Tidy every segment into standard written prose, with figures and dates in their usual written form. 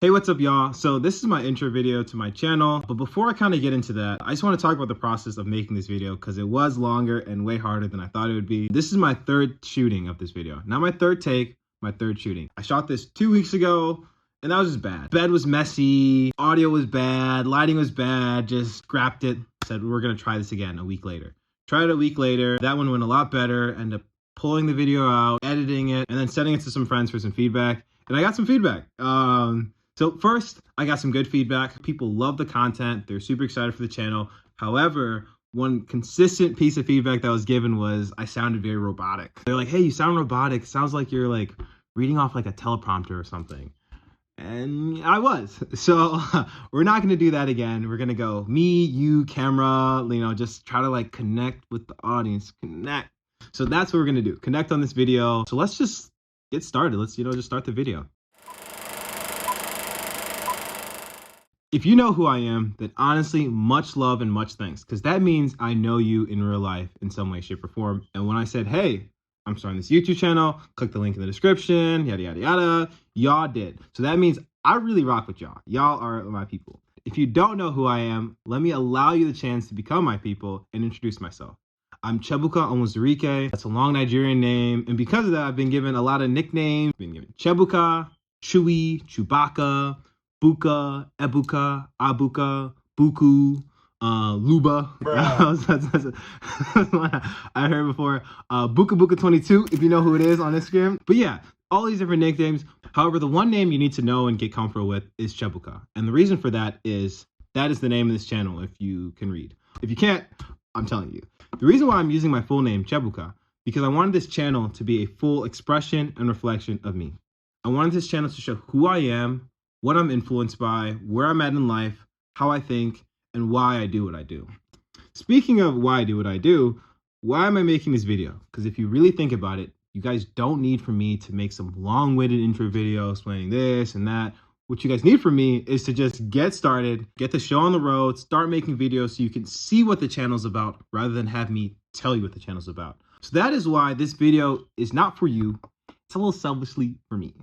Hey, what's up, y'all? So this is my intro video to my channel, but before I kind of get into that, I just want to talk about the process of making this video because it was longer and way harder than I thought it would be. This is my third shooting of this video. Not my third take, my third shooting. I shot this 2 weeks ago and that was just bad. Bed was messy, audio was bad, lighting was bad, just scrapped it. Said we're gonna try this again a week later. Tried it a week later, that one went a lot better. Ended up pulling the video out, editing it, and then sending it to some friends for some feedback. And I got some feedback. So first, I got some good feedback. People love the content. They're super excited for the channel. However, one consistent piece of feedback that was given was I sounded very robotic. They're like, hey, you sound robotic. Sounds like you're like reading off like a teleprompter or something. And I was. So we're not going to do that again. We're going to go me, you, camera, just try to like connect with the audience, connect. So that's what we're going to do. Connect on this video. So let's just get started. Let's, just start the video. If you know who I am, then honestly, much love and much thanks, because that means I know you in real life in some way, shape, or form. And when I said, hey, I'm starting this YouTube channel, click the link in the description, yada, yada, yada, y'all did. So that means I really rock with y'all. Y'all are my people. If you don't know who I am, let me allow you the chance to become my people and introduce myself. I'm Chiebuka Onwuzurike. That's a long Nigerian name. And because of that, I've been given a lot of nicknames. I've been given Chiebuka, Chewy, Chewbacca, Buka, Ebuka, Abuka, Buku, Luba. That's what I heard before. Buka Buka 22, if you know who it is on Instagram. But yeah, all these different nicknames. However, the one name you need to know and get comfortable with is Chiebuka. And the reason for that is the name of this channel, if you can read. If you can't, I'm telling you. The reason why I'm using my full name, Chiebuka, because I wanted this channel to be a full expression and reflection of me. I wanted this channel to show who I am, what I'm influenced by, where I'm at in life, how I think, and why I do what I do. Speaking of why I do what I do, why am I making this video? Because if you really think about it, you guys don't need for me to make some long-winded intro video explaining this and that. What you guys need from me is to just get started, get the show on the road, start making videos so you can see what the channel's about rather than have me tell you what the channel's about. So that is why this video is not for you. It's a little selfishly for me.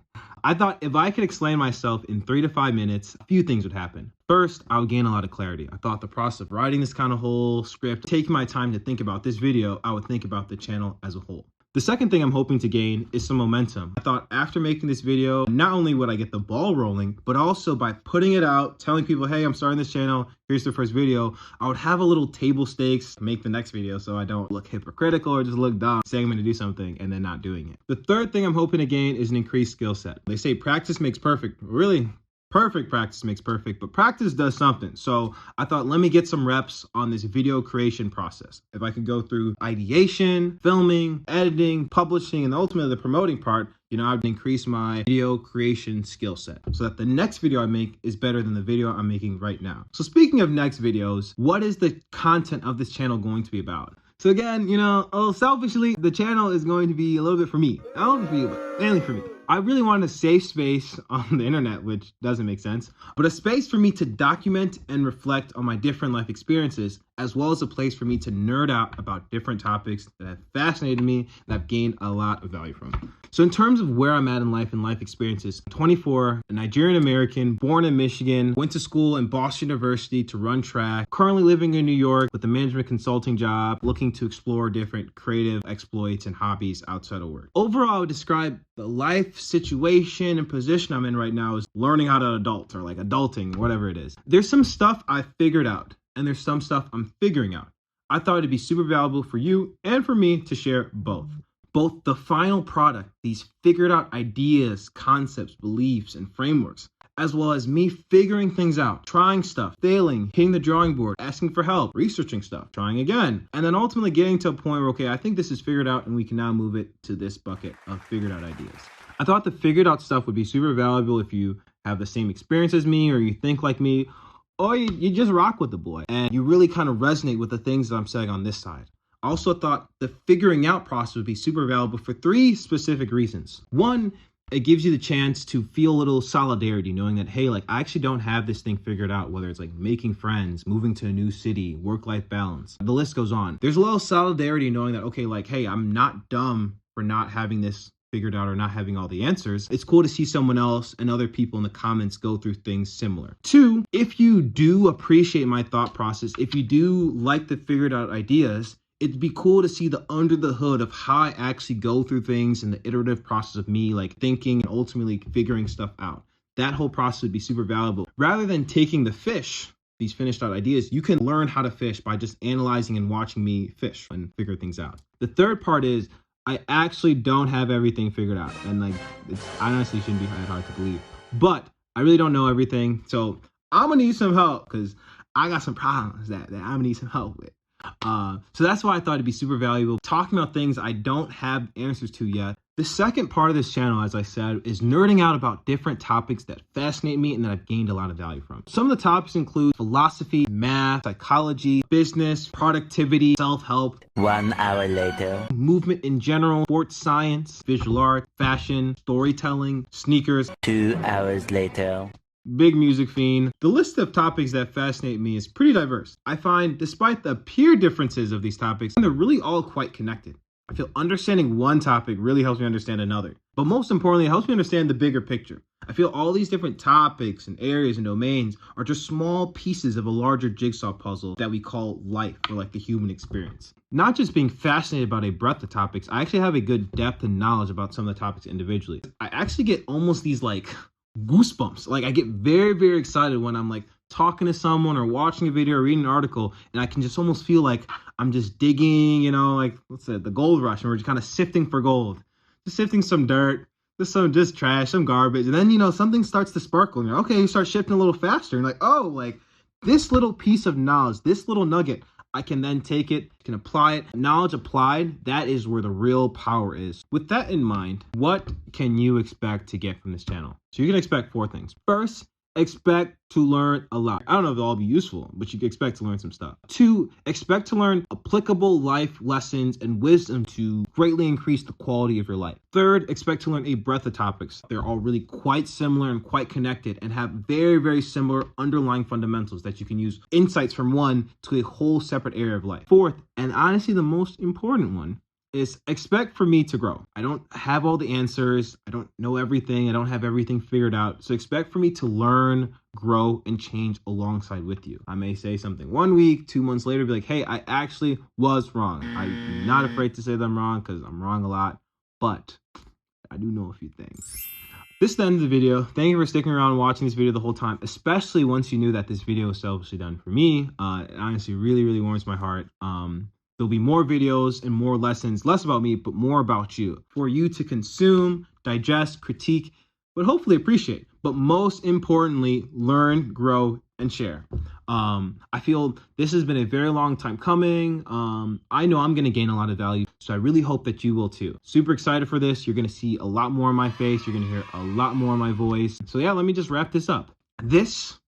I thought if I could explain myself in 3 to 5 minutes, a few things would happen. First, I would gain a lot of clarity. I thought the process of writing this kind of whole script, taking my time to think about this video, I would think about the channel as a whole. The second thing I'm hoping to gain is some momentum. I thought after making this video, not only would I get the ball rolling, but also by putting it out, telling people, hey, I'm starting this channel, here's the first video, I would have a little table stakes to make the next video so I don't look hypocritical or just look dumb saying I'm gonna do something and then not doing it. The third thing I'm hoping to gain is an increased skill set. They say practice makes perfect. Really? Perfect practice makes perfect, but practice does something. So I thought, let me get some reps on this video creation process. If I could go through ideation, filming, editing, publishing, and ultimately the promoting part, I'd increase my video creation skill set so that the next video I make is better than the video I'm making right now. So speaking of next videos, what is the content of this channel going to be about? So again, a little selfishly, the channel is going to be a little bit for me. Not only for you, but mainly for me. I really wanted a safe space on the internet, which doesn't make sense, but a space for me to document and reflect on my different life experiences, as well as a place for me to nerd out about different topics that have fascinated me and I've gained a lot of value from. So in terms of where I'm at in life and life experiences, 24, a Nigerian American, born in Michigan, went to school in Boston University to run track, currently living in New York with a management consulting job, looking to explore different creative exploits and hobbies outside of work. Overall, I would describe the life situation and position I'm in right now is learning how to adult, or like adulting, whatever it is. There's some stuff I figured out and there's some stuff I'm figuring out. I thought it'd be super valuable for you and for me to share both. Both the final product, these figured out ideas, concepts, beliefs, and frameworks, as well as me figuring things out, trying stuff, failing, hitting the drawing board, asking for help, researching stuff, trying again, and then ultimately getting to a point where, okay, I think this is figured out and we can now move it to this bucket of figured out ideas. I thought the figured out stuff would be super valuable if you have the same experience as me, or you think like me, or you just rock with the boy and you really kind of resonate with the things that I'm saying on this side. I also thought the figuring out process would be super valuable for 3 specific reasons. One, it gives you the chance to feel a little solidarity, knowing that, hey, like I actually don't have this thing figured out, whether it's like making friends, moving to a new city, work-life balance, the list goes on. There's a little solidarity knowing that, okay, like, hey, I'm not dumb for not having this figured out or not having all the answers, it's cool to see someone else and other people in the comments go through things similar. Two, if you do appreciate my thought process, if you do like the figured out ideas, it'd be cool to see the under the hood of how I actually go through things and the iterative process of me like thinking and ultimately figuring stuff out. That whole process would be super valuable. Rather than taking the fish, these finished out ideas, you can learn how to fish by just analyzing and watching me fish and figure things out. The third part is I actually don't have everything figured out. And like, I honestly shouldn't be that hard to believe, but I really don't know everything. So I'm gonna need some help because I got some problems that I'm gonna need some help with. So that's why I thought it'd be super valuable talking about things I don't have answers to yet. The second part of this channel, as I said, is nerding out about different topics that fascinate me and that I've gained a lot of value from. Some of the topics include philosophy, math, psychology, business, productivity, self-help. 1 hour later. Movement in general, sports science, visual art, fashion, storytelling, sneakers. 2 hours later. Big music fiend. The list of topics that fascinate me is pretty diverse. I find, despite the appear differences of these topics, they're really all quite connected. I feel understanding one topic really helps me understand another. But most importantly, it helps me understand the bigger picture. I feel all these different topics and areas and domains are just small pieces of a larger jigsaw puzzle that we call life, or like the human experience. Not just being fascinated about a breadth of topics, I actually have a good depth and knowledge about some of the topics individually. I actually get almost these like goosebumps. Like I get very, very excited when I'm like talking to someone or watching a video or reading an article, and I can just almost feel like I'm just digging, you know, like what's it, the gold rush, and we're just kind of sifting for gold, just sifting some dirt, just trash, some garbage, and then, you know, something starts to sparkle, and you're okay, you start shifting a little faster, and like, oh, like this little piece of knowledge, this little nugget, I can then take it, can apply it. Knowledge applied, that is where the real power is. With that in mind, what can you expect to get from this channel? So you can expect 4 things. First, expect to learn a lot. I don't know if they'll all be useful, but you can expect to learn some stuff. 2, expect to learn applicable life lessons and wisdom to greatly increase the quality of your life. 3rd, expect to learn a breadth of topics. They're all really quite similar and quite connected and have very, very similar underlying fundamentals that you can use insights from one to a whole separate area of life. 4th, and honestly the most important one, is expect for me to grow. I don't have all the answers. I don't know everything. I don't have everything figured out. So expect for me to learn, grow, and change alongside with you. I may say something 1 week, 2 months later, be like, hey, I actually was wrong. I'm not afraid to say that I'm wrong because I'm wrong a lot, but I do know a few things. This is the end of the video. Thank you for sticking around and watching this video the whole time, especially once you knew that this video was selfishly done for me. It honestly really, really warms my heart. There'll be more videos and more lessons, less about me, but more about you, for you to consume, digest, critique, but hopefully appreciate. But most importantly, learn, grow, and share. I feel this has been a very long time coming. I know I'm going to gain a lot of value, so I really hope that you will too. Super excited for this. You're going to see a lot more of my face. You're going to hear a lot more of my voice. So yeah, let me just wrap this up. This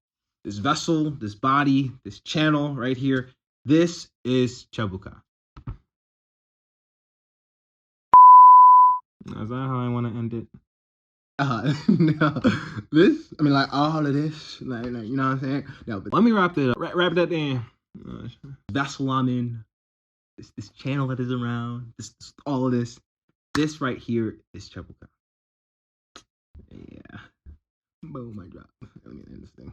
vessel, this body, this channel right here, this is Chiebuka. Is that how I want to end it? No. This, I mean, like all of this, like you know what I'm saying? No, but let me wrap it up. Wrap it up in. Vessel I'm in. This channel that is around. All of this. This right here is Chiebuka. Yeah. Boom, I drop. Let me end this thing.